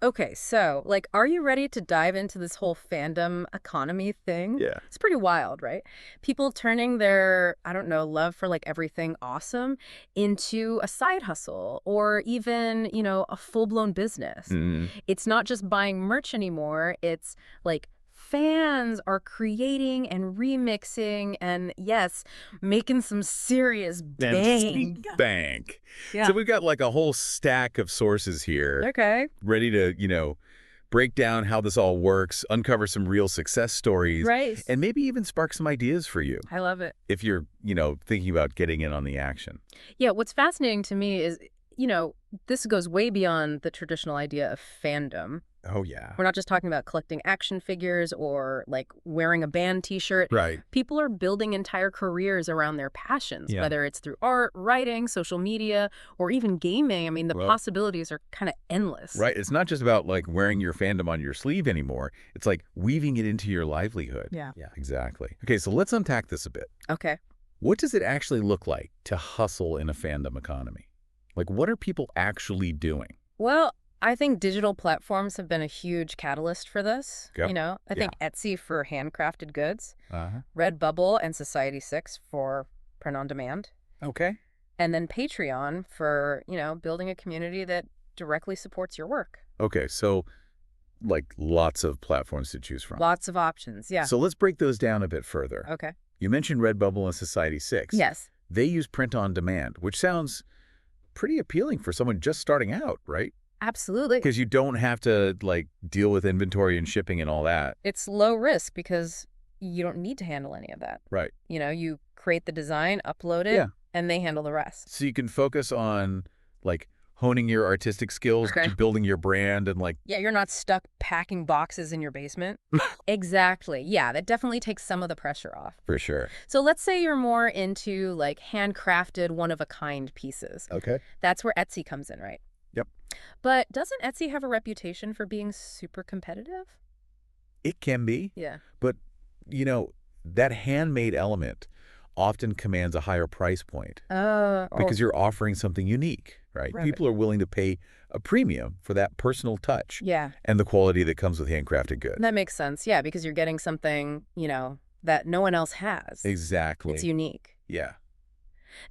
Okay, so, like, are you ready to dive into this whole fandom economy thing? Yeah. It's pretty wild, right? People turning their, I don't know, love for like everything awesome into a side hustle or even, a full-blown business. Mm, It's not just buying merch anymore, it's like fans are creating and remixing and yes, making some serious and bank. bank. So Yeah. we've got like a whole stack of sources here Okay. ready to, break down how this all works, uncover some real success stories, Right. and maybe even spark some ideas for you I love it. if you're, thinking about getting in on the action. Yeah, what's fascinating to me is, you know, this goes way beyond the traditional idea of fandom. Oh, yeah. We're not just talking about collecting action figures or like wearing a band t-shirt. Right. People are building entire careers around their passions, Yeah. whether it's through art, writing, social media, or even gaming. I mean, the Well, possibilities are kind of endless. right. It's not just about like wearing your fandom on your sleeve anymore. It's like weaving it into your livelihood. Yeah. Yeah, exactly. Okay, so let's unpack this a bit. Okay. What does it actually look like to hustle in a fandom economy? Like, what are people actually doing? Well, I think digital platforms have been a huge catalyst for this. Yep. I Yeah. think Etsy for handcrafted goods, Uh-huh. Redbubble and Society6 for print on demand. Okay. And then Patreon for, building a community that directly supports your work. Okay, so like lots of platforms to choose from. Lots of options. Yeah. So let's break those down a bit further. Okay. You mentioned Redbubble and Society6. Yes. They use print on demand, which sounds pretty appealing for someone just starting out, right? Absolutely. Because you don't have to like deal with inventory and shipping and all that. It's low risk because you don't need to handle any of that. Right. You create the design, upload it, Yeah. and they handle the rest. So you can focus on like honing your artistic skills, Okay. building your brand and like, Yeah, you're not stuck packing boxes in your basement. Exactly. Yeah, that definitely takes some of the pressure off. for sure. So let's say you're more into like handcrafted, one-of-a-kind pieces. Okay. That's where Etsy comes in, right? Yep. But doesn't Etsy have a reputation for being super competitive? It can be, Yeah. but that handmade element often commands a higher price point because you're offering something unique, right? Right. People are willing to pay a premium for that personal touch Yeah, and the quality that comes with handcrafted goods. that makes sense. Yeah, because you're getting something, that no one else has. Exactly. It's unique. Yeah.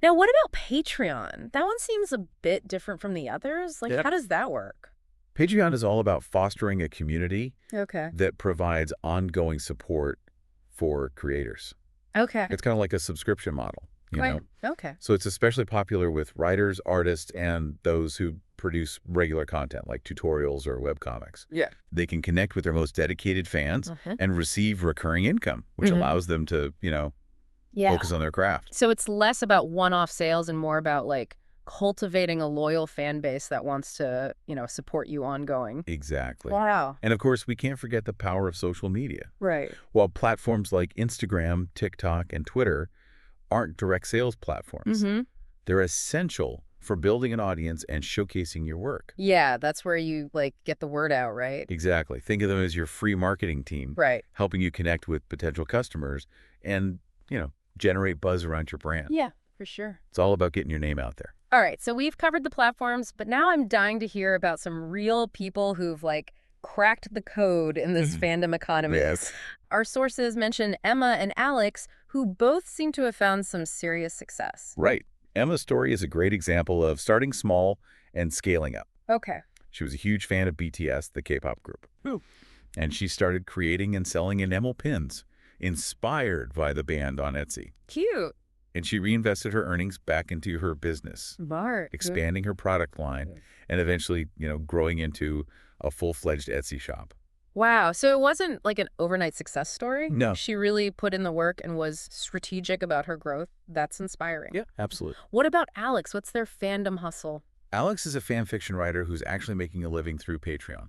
Now, what about Patreon? That one seems a bit different from the others. Like, Yep. how does that work? Patreon is all about fostering a community Okay. that provides ongoing support for creators. Okay. It's kind of like a subscription model, Right. Okay. So it's especially popular with writers, artists, and those who produce regular content like tutorials or webcomics. Yeah. They can connect with their most dedicated fans Uh-huh. and receive recurring income, which Mhm. allows them to, Yeah. focus on their craft. So it's less about one-off sales and more about like cultivating a loyal fan base that wants to, support you ongoing. Exactly. Wow. And of course, we can't forget the power of social media. Right. While platforms like Instagram, TikTok, and Twitter aren't direct sales platforms, Mm-hmm. they're essential for building an audience and showcasing your work. Yeah, that's where you like get the word out, right? Exactly. Think of them as your free marketing team, Right. helping you connect with potential customers and, generate buzz around your brand. Yeah, for sure. It's all about getting your name out there. All right, so we've covered the platforms, but now I'm dying to hear about some real people who've like cracked the code in this fandom economy. Yes. Our sources mention Emma and Alex, who both seem to have found some serious success. Right. Emma's story is a great example of starting small and scaling up. Okay. She was a huge fan of BTS, the K-pop group. Ooh. And she started creating and selling enamel pins inspired by the band on Etsy. Cute. And she reinvested her earnings back into her business, Smart. expanding her product line, and eventually, growing into a full-fledged Etsy shop. Wow. So it wasn't like an overnight success story? No. She really put in the work and was strategic about her growth. That's inspiring. Yeah, absolutely. What about Alex? What's their fandom hustle? Alex is a fan fiction writer who's actually making a living through Patreon.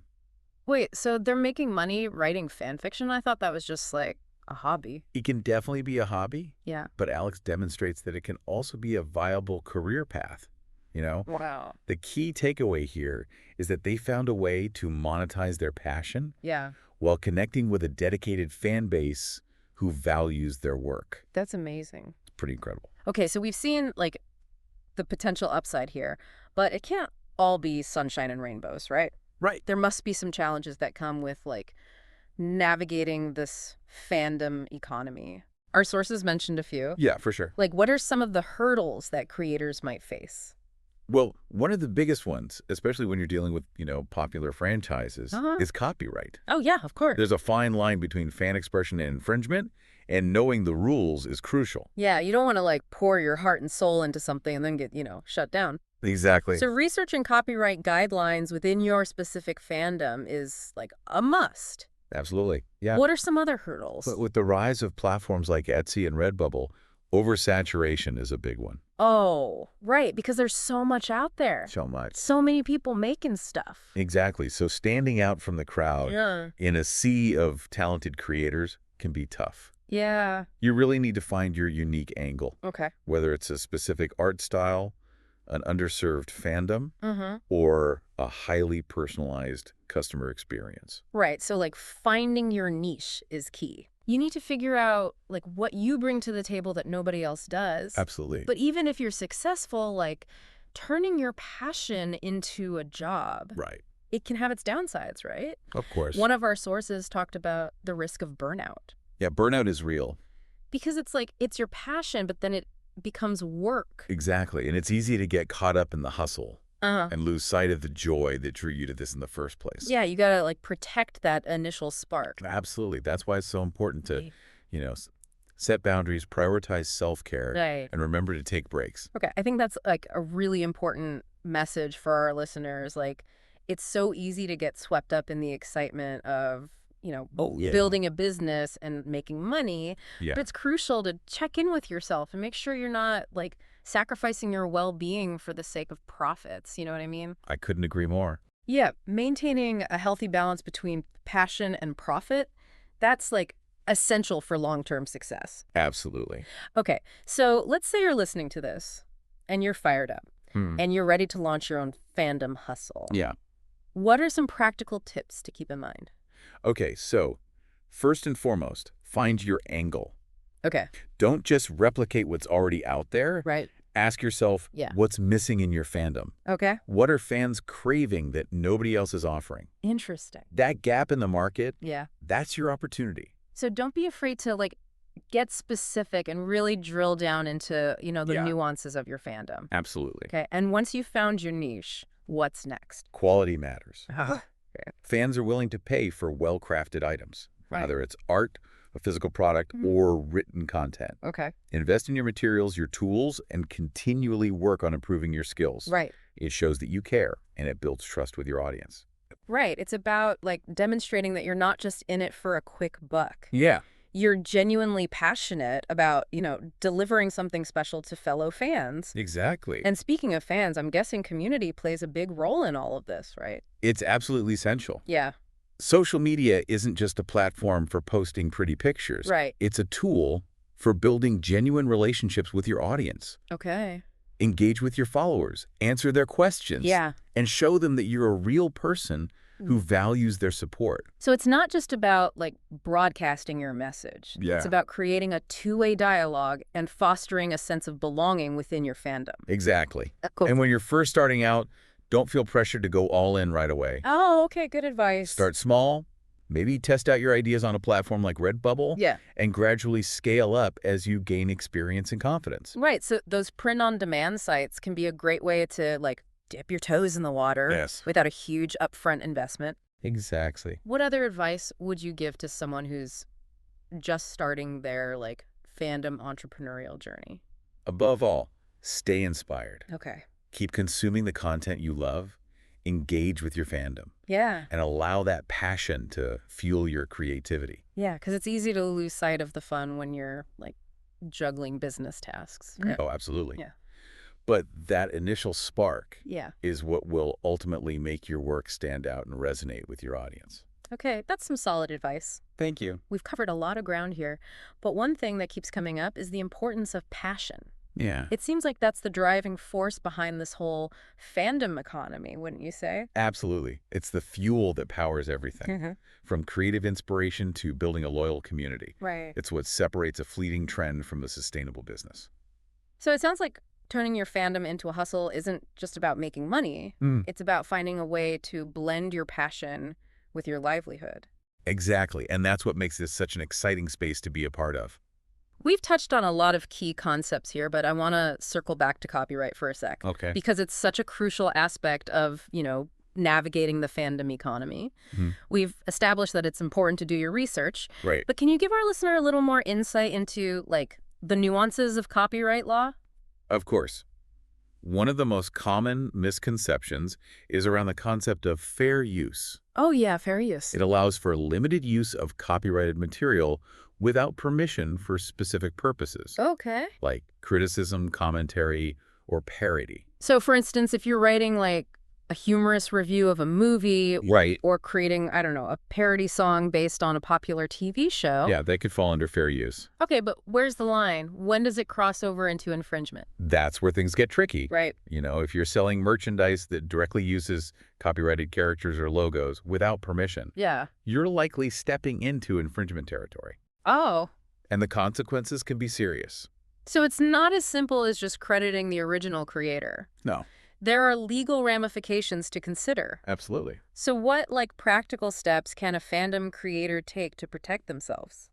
Wait, so they're making money writing fan fiction? I thought that was just like a hobby. It can definitely be a hobby, Yeah. but Alex demonstrates that it can also be a viable career path. Wow. The key takeaway here is that they found a way to monetize their passion Yeah. while connecting with a dedicated fan base who values their work. That's amazing. It's pretty incredible. Okay, so we've seen like the potential upside here, but it can't all be sunshine and rainbows, right? Right. There must be some challenges that come with, like, navigating this fandom economy. Our sources mentioned a few. Yeah, for sure. Like, what are some of the hurdles that creators might face? Well, one of the biggest ones, especially when you're dealing with, popular franchises, Uh-huh. is copyright. Oh, yeah, of course. There's a fine line between fan expression and infringement, and knowing the rules is crucial. Yeah, you don't want to, like, pour your heart and soul into something and then get, shut down. Exactly. So researching copyright guidelines within your specific fandom is, like, a must. Absolutely. Yeah. What are some other hurdles? But with the rise of platforms like Etsy and Redbubble, oversaturation is a big one. Oh, right, because there's so much out there. So much. So many people making stuff. Exactly. So standing out from the crowd Yeah. in a sea of talented creators can be tough. Yeah. You really need to find your unique angle, Okay. whether it's a specific art style, an underserved fandom, Mm-hmm. or a highly personalized customer experience. Right, so, like, finding your niche is key. You need to figure out, like, what you bring to the table that nobody else does. Absolutely. But even if you're successful, like, turning your passion into a job, Right. it can have its downsides, right? Of course. One of our sources talked about the risk of burnout. Yeah, burnout is real. Because it's like, it's your passion, but then it becomes work. Exactly. And it's easy to get caught up in the hustle Uh-huh. and lose sight of the joy that drew you to this in the first place. Yeah, you gotta, like, protect that initial spark. Absolutely. That's why it's so important to, Right. set boundaries, prioritize self-care, Right. and remember to take breaks. Okay, I think that's, like, a really important message for our listeners. Like, it's so easy to get swept up in the excitement of, Oh, yeah. building a business and making money. Yeah. But it's crucial to check in with yourself and make sure you're not, like, sacrificing your well-being for the sake of profits. You know what I mean? I couldn't agree more. Yeah, maintaining a healthy balance between passion and profit, that's, like, essential for long-term success. Absolutely. Okay, so let's say you're listening to this and you're fired up and you're ready to launch your own fandom hustle. Yeah. What are some practical tips to keep in mind? Okay, so first and foremost, find your angle. Okay, Don't just replicate what's already out there. right. Ask yourself, Yeah. what's missing in your fandom? Okay. What are fans craving that nobody else is offering? Interesting. That gap in the market, Yeah. that's your opportunity. So don't be afraid to, like, get specific and really drill down into, the Yeah. nuances of your fandom. Absolutely. Okay, and once you've found your niche, what's next? Quality matters. Okay. Fans are willing to pay for well-crafted items, Right. whether it's art, a physical product, or written content. Okay. Invest in your materials, your tools, and continually work on improving your skills. Right. It shows that you care, and it builds trust with your audience. Right. It's about, like, demonstrating that you're not just in it for a quick buck. Yeah. You're genuinely passionate about, delivering something special to fellow fans. Exactly. And speaking of fans, I'm guessing community plays a big role in all of this, right? It's absolutely essential. Yeah. Social media isn't just a platform for posting pretty pictures. Right. It's a tool for building genuine relationships with your audience. Okay. Engage with your followers, answer their questions, Yeah. and show them that you're a real person who values their support. So it's not just about, like, broadcasting your message. Yeah. It's about creating a two-way dialogue and fostering a sense of belonging within your fandom. Exactly. Cool. And when you're first starting out, don't feel pressured to go all in right away. Oh, okay. Good advice. Start small, maybe test out your ideas on a platform like Redbubble, Yeah. and gradually scale up as you gain experience and confidence. Right. So those print-on-demand sites can be a great way to, like, dip your toes in the water Yes. without a huge upfront investment. Exactly. What other advice would you give to someone who's just starting their, like, fandom entrepreneurial journey? Above all, stay inspired. Okay. Keep consuming the content you love, engage with your fandom, Yeah. and allow that passion to fuel your creativity. Yeah, because it's easy to lose sight of the fun when you're, like, juggling business tasks. Right? Oh, absolutely. Yeah. But that initial spark Yeah. is what will ultimately make your work stand out and resonate with your audience. Okay, that's some solid advice. Thank you. We've covered a lot of ground here, but one thing that keeps coming up is the importance of passion. Yeah. It seems like that's the driving force behind this whole fandom economy, wouldn't you say? Absolutely. It's the fuel that powers everything, from creative inspiration to building a loyal community. Right. It's what separates a fleeting trend from a sustainable business. So it sounds like turning your fandom into a hustle isn't just about making money. Mm. It's about finding a way to blend your passion with your livelihood. Exactly, and that's what makes this such an exciting space to be a part of. We've touched on a lot of key concepts here, but I want to circle back to copyright for a sec. Okay. Because it's such a crucial aspect of, navigating the fandom economy. Mhm. We've established that it's important to do your research. Right. But can you give our listener a little more insight into, the nuances of copyright law? Of course. One of the most common misconceptions is around the concept of fair use. Oh, yeah, fair use. It allows for limited use of copyrighted material without permission for specific purposes, Okay. like criticism, commentary, or parody. So, for instance, if you're writing, a humorous review of a movie Right. or creating, I don't know, a parody song based on a popular TV show. Yeah, they could fall under fair use. Okay, but where's the line? When does it cross over into infringement? That's where things get tricky. Right. If you're selling merchandise that directly uses copyrighted characters or logos without permission, Yeah. you're likely stepping into infringement territory. Oh. And the consequences can be serious. So it's not as simple as just crediting the original creator. No, There are legal ramifications to consider. absolutely. So what, practical steps can a fandom creator take to protect themselves?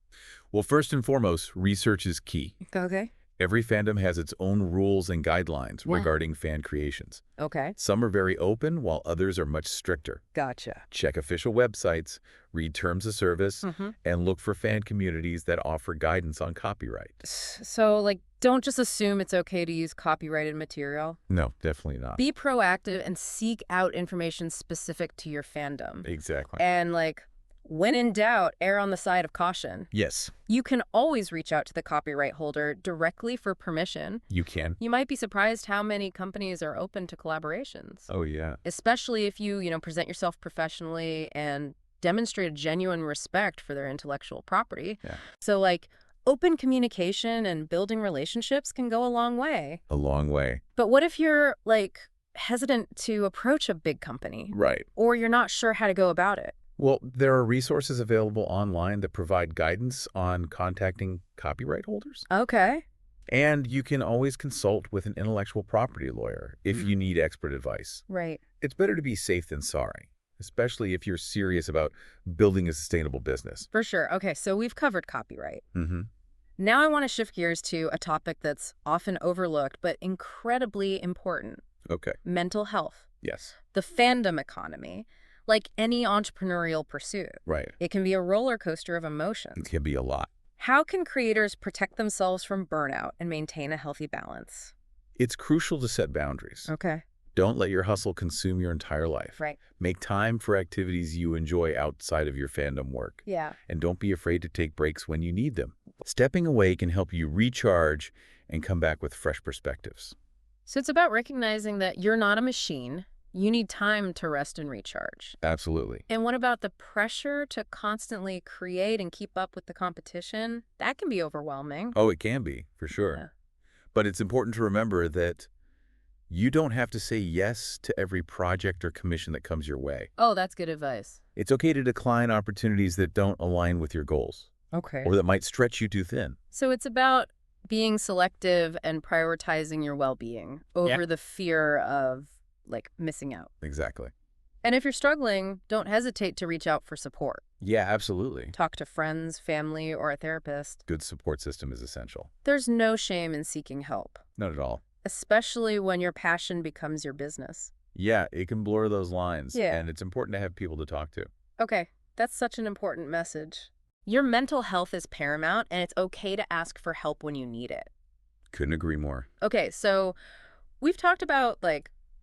Well, first and foremost, research is key. Okay. Every fandom has its own rules and guidelines Yeah. regarding fan creations. Okay. Some are very open, while others are much stricter. Gotcha. Check official websites, read terms of service, Mm-hmm. and look for fan communities that offer guidance on copyright. So, don't just assume it's okay to use copyrighted material. No, definitely not. Be proactive and seek out information specific to your fandom. Exactly. And, when in doubt, err on the side of caution. Yes, You can always reach out to the copyright holder directly for permission. you can. You might be surprised how many companies are open to collaborations, Oh, yeah. especially if you, present yourself professionally and demonstrate a genuine respect for their intellectual property. Yeah. So, open communication and building relationships can go a long way. A long way. But what if you're, hesitant to approach a big company? Right. Or you're not sure how to go about it? Well, there are resources available online that provide guidance on contacting copyright holders. Okay. And you can always consult with an intellectual property lawyer if you need expert advice. Right. It's better to be safe than sorry, especially if you're serious about building a sustainable business. For sure. Okay, so we've covered copyright. Mm-hmm. Now I want to shift gears to a topic that's often overlooked but incredibly important. Okay. Mental health. Yes. The fandom economy. Like any entrepreneurial pursuit, Right. it can be a roller coaster of emotions. It can be a lot. How can creators protect themselves from burnout and maintain a healthy balance? It's crucial to set boundaries. Okay. Don't let your hustle consume your entire life. Right. Make time for activities you enjoy outside of your fandom work. Yeah. And don't be afraid to take breaks when you need them. Stepping away can help you recharge and come back with fresh perspectives. So it's about recognizing that you're not a machine. You need time to rest and recharge. Absolutely. And what about the pressure to constantly create and keep up with the competition? That can be overwhelming. Oh, it can be, for sure. Yeah. But it's important to remember that you don't have to say yes to every project or commission that comes your way. Oh, that's good advice. It's okay to decline opportunities that don't align with your goals Okay. or that might stretch you too thin. So it's about being selective and prioritizing your well-being over the fear of, missing out. Exactly. And if you're struggling, don't hesitate to reach out for support. Yeah, absolutely. Talk to friends, family, or a therapist. Good support system is essential. There's no shame in seeking help, Not at all. especially when your passion becomes your business. Yeah, it can blur those lines. Yeah. And it's important to have people to talk to. Okay, that's such an important message. Your mental health is paramount, and it's okay to ask for help when you need it. Couldn't agree more. Okay, so we've talked about,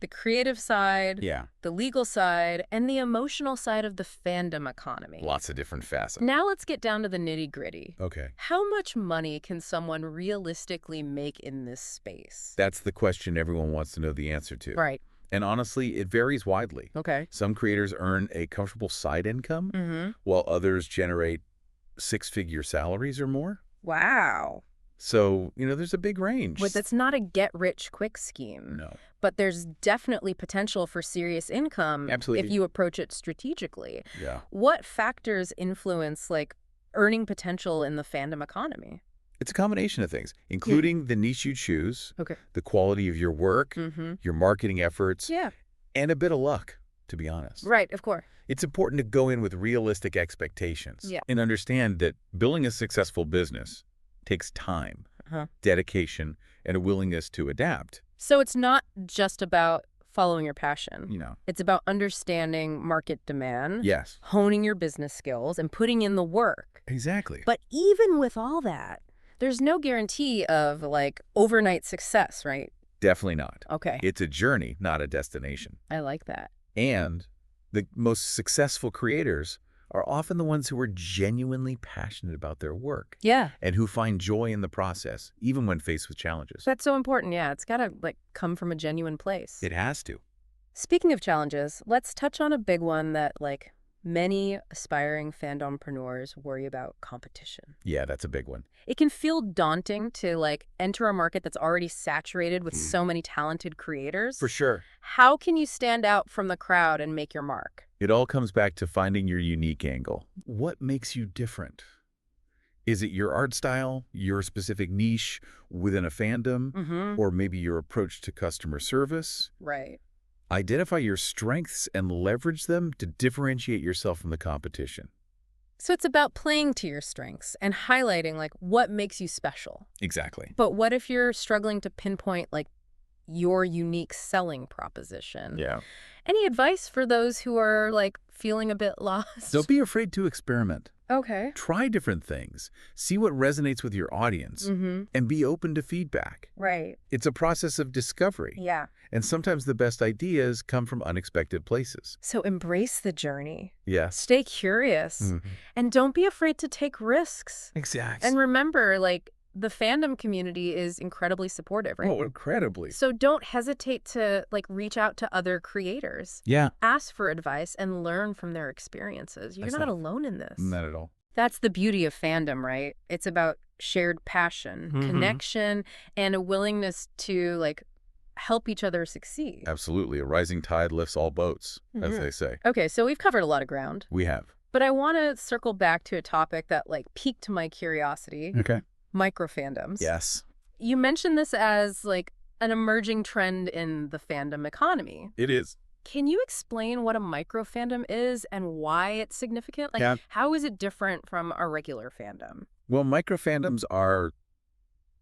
the creative side, Yeah. the legal side, and the emotional side of the fandom economy. Lots of different facets. Now let's get down to the nitty-gritty. Okay. How much money can someone realistically make in this space? That's the question everyone wants to know the answer to. Right. And honestly, it varies widely. Okay. Some creators earn a comfortable side income, Mm-hmm. while others generate six-figure salaries or more. Wow. So, there's a big range. But that's not a get-rich-quick scheme. No. But there's definitely potential for serious income Absolutely. if you approach it strategically. Yeah. What factors influence, earning potential in the fandom economy? It's a combination of things, including the niche you choose, Okay. the quality of your work, your marketing efforts, Yeah. and a bit of luck, to be honest. Right, of course. It's important to go in with realistic expectations Yeah. and understand that building a successful business takes time, dedication, and a willingness to adapt. So it's not just about following your passion. You know. It's about understanding market demand, Yes. honing your business skills, and putting in the work. Exactly. But even with all that, there's no guarantee of, like, overnight success, right? Definitely not. Okay. It's a journey, not a destination. I like that. And the most successful creators are often the ones who are genuinely passionate about their work. Yeah. And who find joy in the process, even when faced with challenges. That's so important, yeah. It's got to, like, come from a genuine place. It has to. Speaking of challenges, let's touch on a big one that, like, many aspiring fandompreneurs worry about: competition. Yeah, that's a big one. It can feel daunting to, like, enter a market that's already saturated with so many talented creators. For sure. How can you stand out from the crowd and make your mark? It all comes back to finding your unique angle. What makes you different? Is it your art style, your specific niche within a fandom, or maybe your approach to customer service? Right. Identify your strengths and leverage them to differentiate yourself from the competition. So it's about playing to your strengths and highlighting, like, what makes you special. Exactly. But what if you're struggling to pinpoint, like, your unique selling proposition? Yeah. Any advice for those who are, like, feeling a bit lost? Don't be afraid to experiment. Okay. Try different things. See what resonates with your audience, and be open to feedback. Right. It's a process of discovery. Yeah. And sometimes the best ideas come from unexpected places. So embrace the journey. Yes. Stay curious. And don't be afraid to take risks. Exactly. And remember, like, the fandom community is incredibly supportive, right? Oh, incredibly. So don't hesitate to, like, reach out to other creators. Yeah. Ask for advice and learn from their experiences. You're not alone in this. Not at all. That's the beauty of fandom, right? It's about shared passion, connection, and a willingness to, like, help each other succeed. Absolutely. A rising tide lifts all boats, as they say. Okay, so we've covered a lot of ground. We have. But I want to circle back to a topic that, like, piqued my curiosity. Okay. Microfandoms. Yes. You mentioned this as, like, an emerging trend in the fandom economy. It is. Can you explain what a microfandom is and why it's significant? Like, Yeah. how is it different from a regular fandom? Well, microfandoms are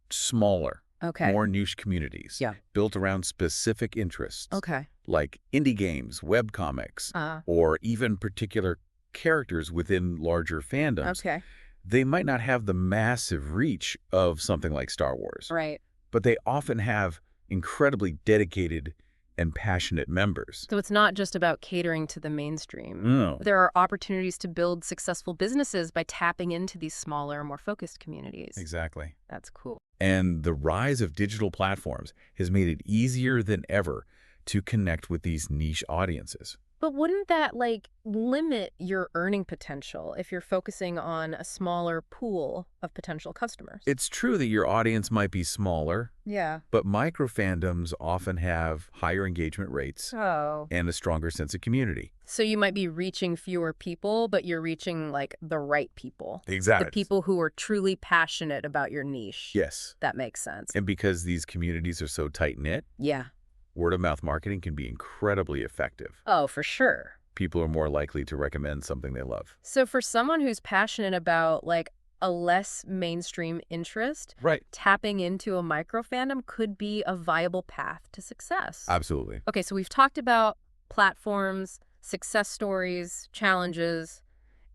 smaller, Okay. more niche communities. Yeah. Built around specific interests. Okay. Like indie games, webcomics, or even particular characters within larger fandoms. Okay. They might not have the massive reach of something like Star Wars. Right. But they often have incredibly dedicated and passionate members. So it's not just about catering to the mainstream. No. There are opportunities to build successful businesses by tapping into these smaller, more focused communities. Exactly. That's cool. And the rise of digital platforms has made it easier than ever to connect with these niche audiences. But wouldn't that, like, limit your earning potential if you're focusing on a smaller pool of potential customers? It's true that your audience might be smaller, Yeah. but microfandoms often have higher engagement rates Oh. and a stronger sense of community. So you might be reaching fewer people, but you're reaching, like, the right people. Exactly. The people who are truly passionate about your niche. Yes. That makes sense. And because these communities are so tight-knit, Yeah. word-of-mouth marketing can be incredibly effective. Oh, for sure. People are more likely to recommend something they love. So for someone who's passionate about, like, a less mainstream interest, Right. tapping into a microfandom could be a viable path to success. Absolutely. Okay, so we've talked about platforms, success stories, challenges,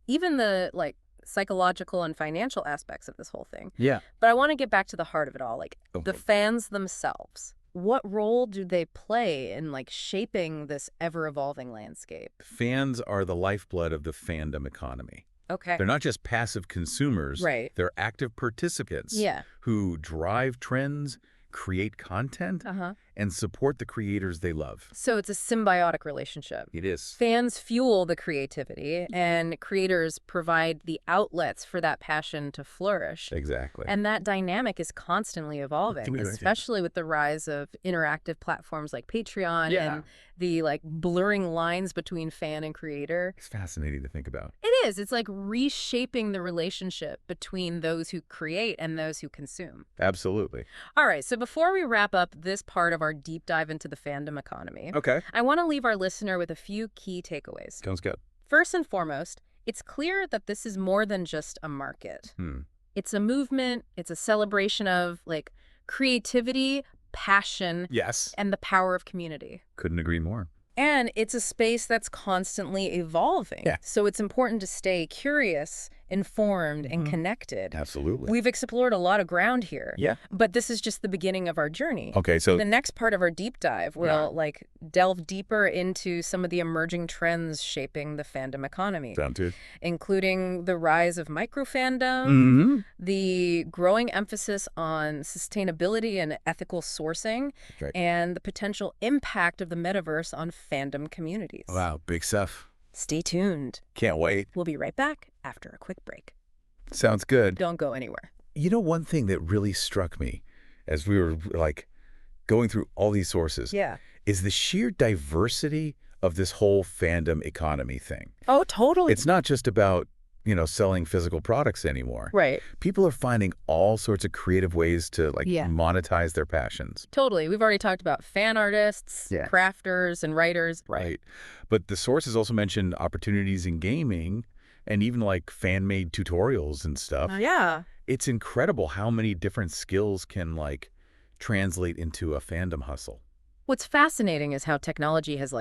even the, like, psychological and financial aspects of this whole thing. Yeah. But I want to get back to the heart of it all, like, the Okay. fans themselves. What role do they play in, like, shaping this ever-evolving landscape? Fans are the lifeblood of the fandom economy. Okay. They're not just passive consumers. Right. They're active participants Yeah. who drive trends, create content, Uh-huh. and support the creators they love. So it's a symbiotic relationship. It is. Fans fuel the creativity, and creators provide the outlets for that passion to flourish. Exactly. And that dynamic is constantly evolving, especially with the rise of interactive platforms like Patreon and the like blurring lines between fan and creator. It's fascinating to think about. It is. It's like reshaping the relationship between those who create and those who consume. Absolutely. All right, so before we wrap up this part of our deep dive into the fandom economy, Okay. I want to leave our listener with a few key takeaways. Sounds good. First and foremost, it's clear that this is more than just a market. It's a movement, it's a celebration of like creativity, passion, Yes. and the power of community. Couldn't agree more. And it's a space that's constantly evolving. Yeah. So it's important to stay curious, informed, and connected. Absolutely. We've explored a lot of ground here. Yeah. But this is just the beginning of our journey. Okay, so The next part of our deep dive will like delve deeper into some of the emerging trends shaping the fandom economy, sound good. including the rise of microfandom, the growing emphasis on sustainability and ethical sourcing, Right. and the potential impact of the metaverse on fandom communities. Wow, big stuff. Stay tuned. Can't wait. We'll be right back after a quick break. Sounds good. Don't go anywhere. You know, one thing that really struck me as we were like going through all these sources is the sheer diversity of this whole fandom economy thing. Oh, totally. It's not just about, selling physical products anymore. Right. People are finding all sorts of creative ways to Yeah. monetize their passions. Totally. We've already talked about fan artists, crafters, and writers. Right. But the sources also mentioned opportunities in gaming and even like fan-made tutorials and stuff. Yeah. It's incredible how many different skills can translate into a fandom hustle. What's fascinating is how technology has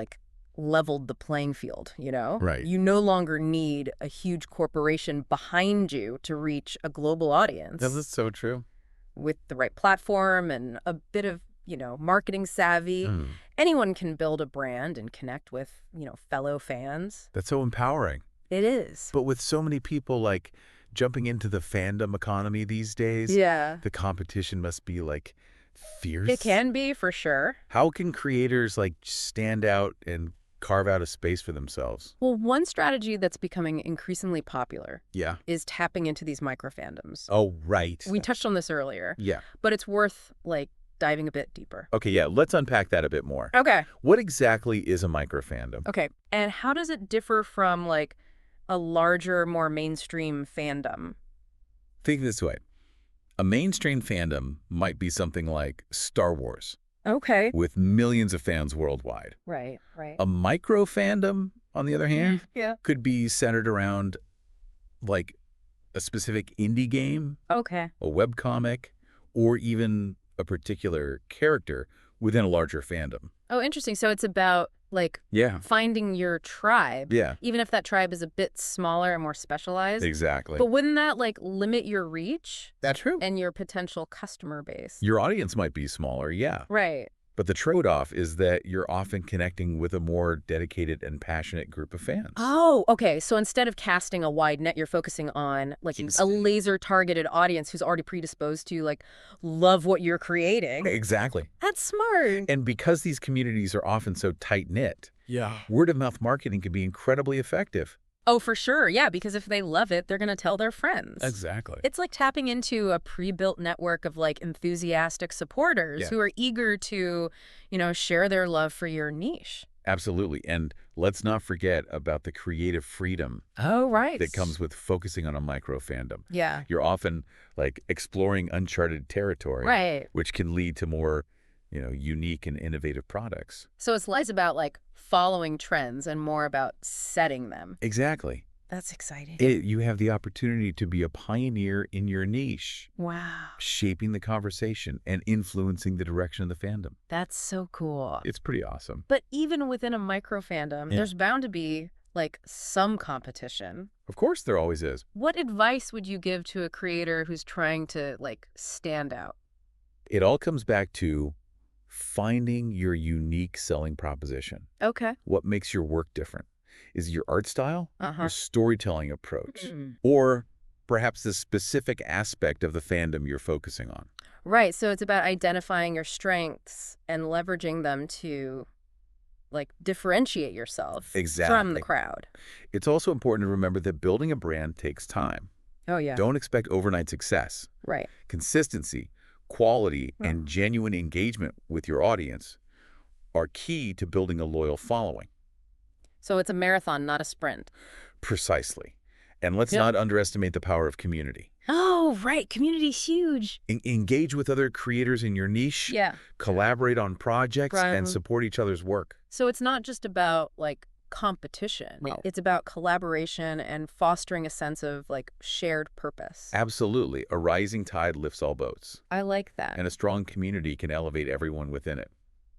leveled the playing field, Right. You no longer need a huge corporation behind you to reach a global audience. That's so true. With the right platform and a bit of, marketing savvy, anyone can build a brand and connect with, fellow fans. That's so empowering. It is. But with so many people jumping into the fandom economy these days, Yeah. the competition must be fierce. It can be, for sure. How can creators stand out and carve out a space for themselves? Well, one strategy that's becoming increasingly popular Yeah. is tapping into these microfandoms. Oh, right. We touched on this earlier, Yeah. but it's worth diving a bit deeper. Okay, yeah, let's unpack that a bit more. Okay. What exactly is a microfandom? Okay. And how does it differ from a larger, more mainstream fandom? Think this way. A mainstream fandom might be something like Star Wars, Okay. with millions of fans worldwide. Right. A micro fandom, on the other hand, Yeah. could be centered around a specific indie game, Okay. a webcomic, or even a particular character within a larger fandom. Oh, interesting. So it's about Yeah. finding your tribe, Yeah, even if that tribe is a bit smaller and more specialized. exactly. But wouldn't that limit your reach That's true. and your potential customer base? Your audience might be smaller, yeah. Right. But the trade-off is that you're often connecting with a more dedicated and passionate group of fans. Oh, okay. So instead of casting a wide net, you're focusing on a laser-targeted audience who's already predisposed to love what you're creating. Exactly. That's smart. And because these communities are often so tight-knit, word-of-mouth marketing can be incredibly effective. Oh, for sure. Yeah, because if they love it, they're going to tell their friends. Exactly. It's like tapping into a pre-built network of enthusiastic supporters who are eager to, share their love for your niche. Absolutely. And let's not forget about the creative freedom Oh, right. that comes with focusing on a micro fandom. Yeah. You're often exploring uncharted territory, Right. which can lead to more, unique and innovative products. So it's less about following trends and more about setting them. Exactly. That's exciting. You have the opportunity to be a pioneer in your niche, Wow. shaping the conversation and influencing the direction of the fandom. That's so cool. It's pretty awesome. But even within a micro fandom, there's bound to be some competition. Of course there always is. What advice would you give to a creator who's trying to stand out? It all comes back to finding your unique selling proposition. Okay. What makes your work different? Is it your art style, Uh-huh. your storytelling approach, or perhaps the specific aspect of the fandom you're focusing on. Right, so it's about identifying your strengths and leveraging them to, like, differentiate yourself from the Exactly. crowd. It's also important to remember that building a brand takes time. Oh, yeah. Don't expect overnight success. Right. Consistency, quality, Oh. and genuine engagement with your audience are key to building a loyal following. So it's a marathon, not a sprint. Precisely. And let's Yep. not underestimate the power of community. Oh, right. Community's huge. Engage with other creators in your niche, Yeah. collaborate on projects, and Right. support each other's work. So it's not just about, like, competition. No. It's about collaboration and fostering a sense of, like, shared purpose. Absolutely. A rising tide lifts all boats, I like that. and a strong community can elevate everyone within it.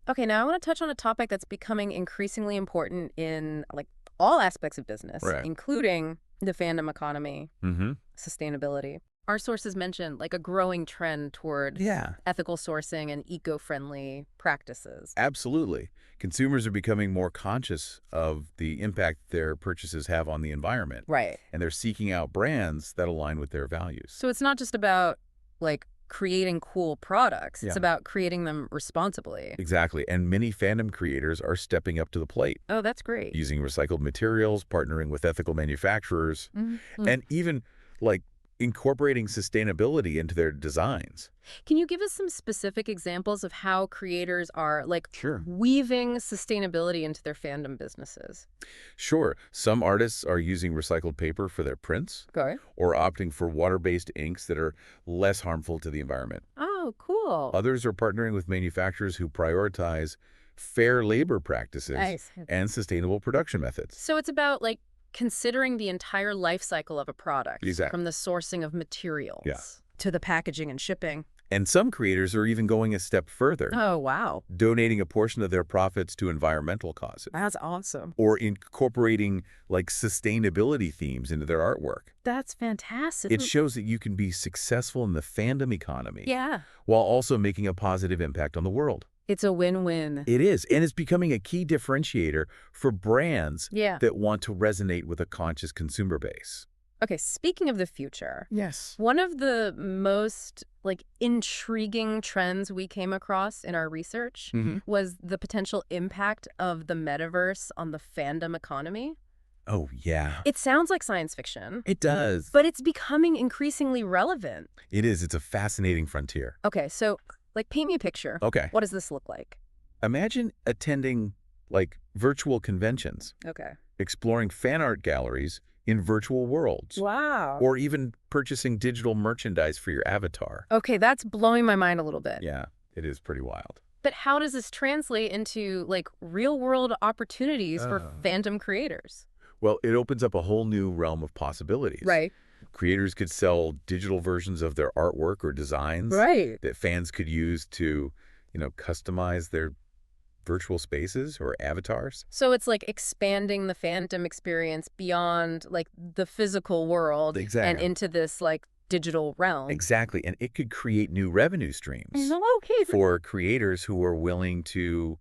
Okay, now I want to touch on a topic that's becoming increasingly important in, like, all aspects of business, Right. including the fandom economy, Mm-hmm. sustainability. Our sources mentioned, like, a growing trend toward Yeah. ethical sourcing and eco-friendly practices. Absolutely. Consumers are becoming more conscious of the impact their purchases have on the environment, Right. and they're seeking out brands that align with their values. So it's not just about, like, creating cool products. It's Yeah. about creating them responsibly. Exactly. And many fandom creators are stepping up to the plate, Oh, that's great. using recycled materials, partnering with ethical manufacturers, Mhm. and even, like, incorporating sustainability into their designs. Can you give us some specific examples of how creators are, like, Sure. weaving sustainability into their fandom businesses? Sure, some artists are using recycled paper for their prints Okay. or opting for water-based inks that are less harmful to the environment. Oh, cool. Others are partnering with manufacturers who prioritize fair labor practices Nice. and sustainable production methods. So it's about, like, considering the entire life cycle of a product, Exactly. from the sourcing of materials Yeah. to the packaging and shipping. And some creators are even going a step further, Oh, wow. donating a portion of their profits to environmental causes, That's awesome. or incorporating, like, sustainability themes into their artwork. That's fantastic. It shows that you can be successful in the fandom economy Yeah. while also making a positive impact on the world. It's a win-win. It is, and it's becoming a key differentiator for brands Yeah. that want to resonate with a conscious consumer base. Okay, speaking of the future, Yes. one of the most, like, intriguing trends we came across in our research was the potential impact of the metaverse on the fandom economy. Oh, yeah. It sounds like science fiction, It does. but it's becoming increasingly relevant. It is. It's a fascinating frontier. Okay, so, like, paint me a picture. Okay. What does this look like? Imagine attending, like, virtual conventions, Okay. exploring fan art galleries in virtual worlds, Wow. or even purchasing digital merchandise for your avatar. Okay, that's blowing my mind a little bit. Yeah, it is pretty wild. But how does this translate into, like, real-world opportunities for Oh. fandom creators? Well, it opens up a whole new realm of possibilities. Right. Creators could sell digital versions of their artwork or designs Right. that fans could use to, customize their virtual spaces or avatars. So it's like expanding the fandom experience beyond, like, the physical world and Exactly. into this, like, digital realm. Exactly. And it could create new revenue streams Okay. for creators who are willing to,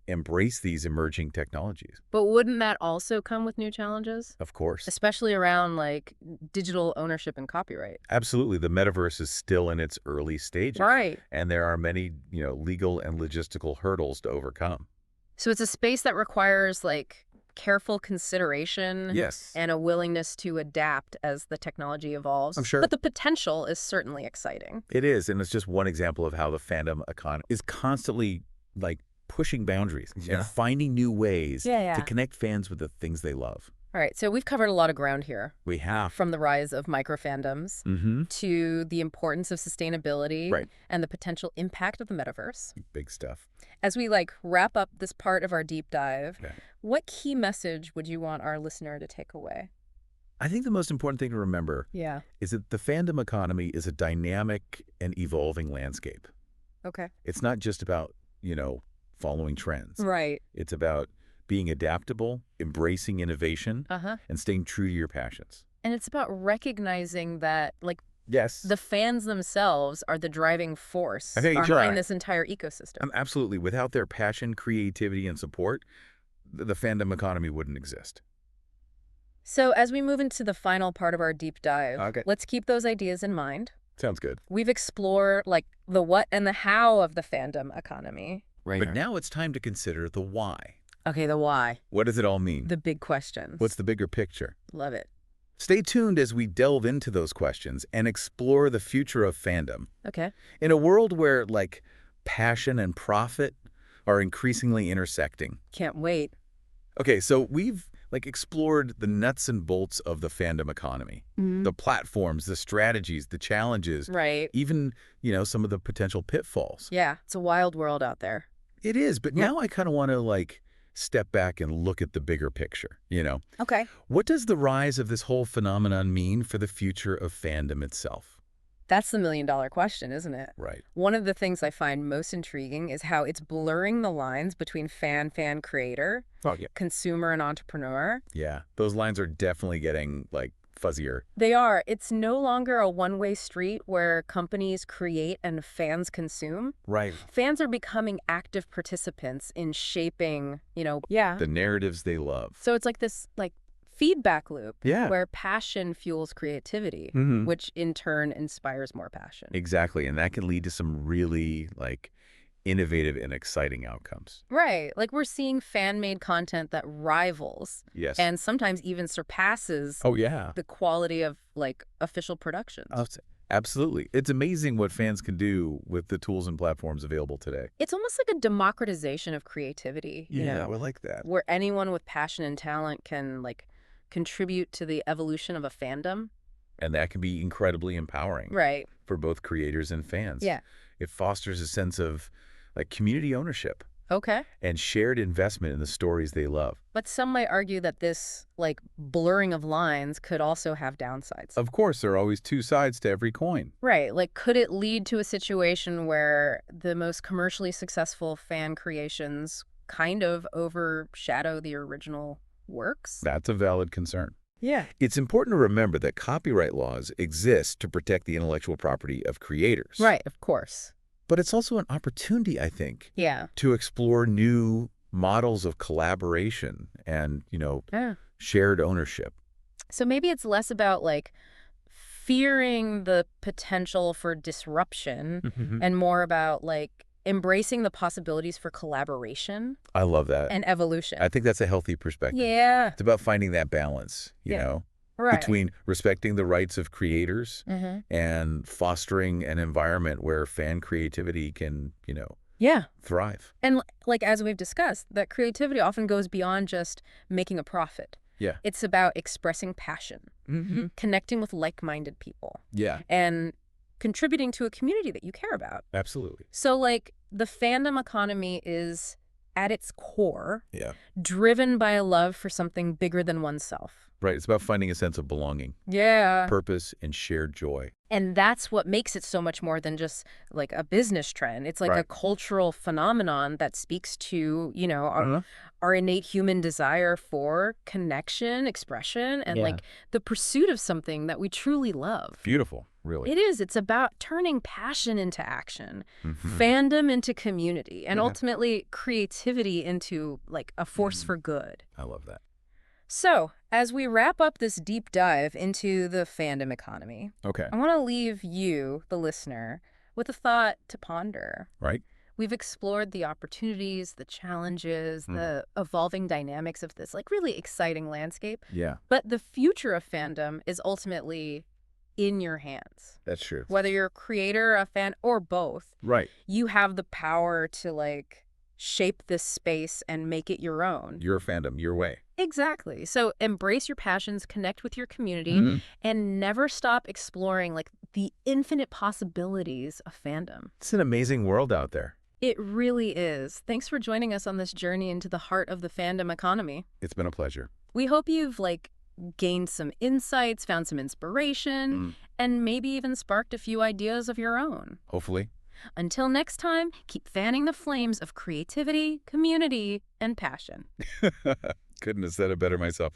embrace these emerging technologies. But wouldn't that also come with new challenges? Of course. Especially around, like, digital ownership and copyright. Absolutely. The metaverse is still in its early stages. Right. And there are many, legal and logistical hurdles to overcome. So it's a space that requires, like, careful consideration Yes. and a willingness to adapt as the technology evolves. I'm sure. But the potential is certainly exciting. It is. And it's just one example of how the fandom economy is constantly, like, pushing boundaries and finding new ways to connect fans with the things they love. All right, so we've covered a lot of ground here, We have. from the rise of microfandoms Mm-hmm. to the importance of sustainability Right. and the potential impact of the metaverse. Big stuff. As we, like, wrap up this part of our deep dive, Okay. what key message would you want our listener to take away? I think the most important thing to remember Yeah. is that the fandom economy is a dynamic and evolving landscape. Okay. It's not just about, following trends. Right. It's about being adaptable, embracing innovation, Uh-huh. and staying true to your passions. And it's about recognizing that, like, Yes. the fans themselves are the driving force I think you're behind right. this entire ecosystem. Absolutely. Without their passion, creativity, and support, the fandom economy wouldn't exist. So as we move into the final part of our deep dive, Okay. let's keep those ideas in mind. Sounds good. We've explored, like, the what and the how of the fandom economy. But now it's time to consider the why. Okay, the why. What does it all mean? The big questions. What's the bigger picture? Love it. Stay tuned as we delve into those questions and explore the future of fandom. Okay. In a world where, like, passion and profit are increasingly intersecting. Can't wait. Okay, so we've, like, explored the nuts and bolts of the fandom economy. The platforms, the strategies, the challenges. Right. Even, some of the potential pitfalls. Yeah, it's a wild world out there. It is, but now I kind of want to, like, step back and look at the bigger picture, Okay. What does the rise of this whole phenomenon mean for the future of fandom itself? That's the million-dollar question, isn't it? Right. One of the things I find most intriguing is how it's blurring the lines between fan-creator, Oh, yeah. consumer, and entrepreneur. Yeah, those lines are definitely getting, like, fuzzier. They are. It's no longer a one-way street where companies create and fans consume. Right. Fans are becoming active participants in shaping, Yeah. The narratives they love. So it's like this, feedback loop Yeah. where passion fuels creativity, Mhm. which in turn inspires more passion. Exactly, and that can lead to some really, like, innovative and exciting outcomes. Right. Like we're seeing fan-made content that rivals Yes. and sometimes even surpasses Oh, yeah. the quality of, official productions. Absolutely. It's amazing what fans can do with the tools and platforms available today. It's almost like a democratization of creativity, I like that. where anyone with passion and talent can, contribute to the evolution of a fandom. And that can be incredibly empowering Right. for both creators and fans. Yeah. It fosters a sense of, like, community ownership Okay. and shared investment in the stories they love. But some might argue that this, blurring of lines could also have downsides. Of course, there are always two sides to every coin. Right. Could it lead to a situation where the most commercially successful fan creations kind of overshadow the original works? That's a valid concern. Yeah. It's important to remember that copyright laws exist to protect the intellectual property of creators. Right, of course. But it's also an opportunity, I think, Yeah. to explore new models of collaboration and, Yeah. shared ownership. So maybe it's less about, fearing the potential for disruption and more about, embracing the possibilities for collaboration I love that. and evolution. I think that's a healthy perspective. Yeah. It's about finding that balance, Right. between respecting the rights of creators Mm-hmm. and fostering an environment where fan creativity can, Yeah. thrive. And as we've discussed, that creativity often goes beyond just making a profit. Yeah. It's about expressing passion, connecting with like-minded people, Yeah, and contributing to a community that you care about. absolutely. So, the fandom economy is, at its core, Yeah. driven by a love for something bigger than oneself. Right. It's about finding a sense of belonging, Yeah. purpose, and shared joy. And that's what makes it so much more than just, a business trend. It's like a Right. cultural phenomenon that speaks to, Uh-huh. our innate human desire for connection, expression, and, Yeah. the pursuit of something that we truly love. Beautiful, really. It is. It's about turning passion into action, Mhm. fandom into community, and Yeah. ultimately creativity into, a force for good. I love that. So, as we wrap up this deep dive into the fandom economy, Okay. I want to leave you, the listener, with a thought to ponder. Right? We've explored the opportunities, the challenges, the evolving dynamics of this, really exciting landscape. Yeah, But the future of fandom is ultimately in your hands. that's true. Whether you're a creator, a fan, or both, Right. you have the power to, shape this space and make it your own. Your fandom, your way. Exactly. So embrace your passions, connect with your community, Mhm. and never stop exploring, the infinite possibilities of fandom. It's an amazing world out there. It really is. Thanks for joining us on this journey into the heart of the fandom economy. It's been a pleasure. We hope you've, gained some insights, found some inspiration, and maybe even sparked a few ideas of your own. Hopefully. Until next time, keep fanning the flames of creativity, community, and passion. Couldn't have said it better myself.